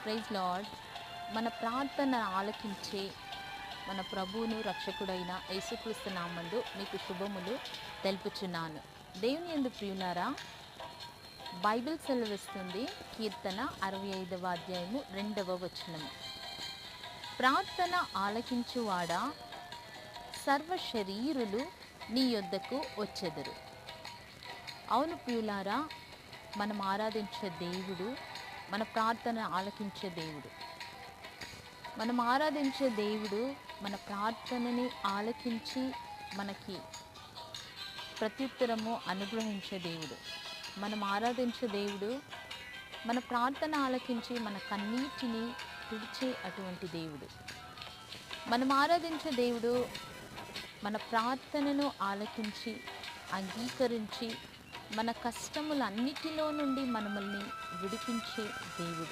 Praise lord. మన ప్రార్థన ఆలకించే మన ప్రభువును రక్షకుడైన యేసుక్రీస్తు నామందు మీకు శుభములు తెలుపుచున్నాను. దేవుని యందు ప్రియులారా, బైబిల్ సెలవిస్తుంది, కీర్తన 65వ అధ్యాయము 2వ వచనము. ప్రార్థన ఆలకించువాడా, సర్వ శరీరులు నీ యొద్దకు వచ్చెదరు. అవును ప్రియులారా, మనం ఆరాధించే దేవుడు మన ప్రార్థన ఆలకించే దేవుడు. మనం ఆరాధించే దేవుడు మన ప్రార్థనని ఆలకించి మనకి ప్రత్యుత్తరము అనుగ్రహించే దేవుడు. మనం ఆరాధించే దేవుడు మన ప్రార్థన ఆలకించి మన కన్నీటిని తుడిచే అటువంటి దేవుడు. మనం ఆరాధించే దేవుడు మన ప్రార్థనను ఆలకించి అంగీకరించి మన కష్టములన్నిటిలో నుండి మనల్ని విడిపించే దేవుడు.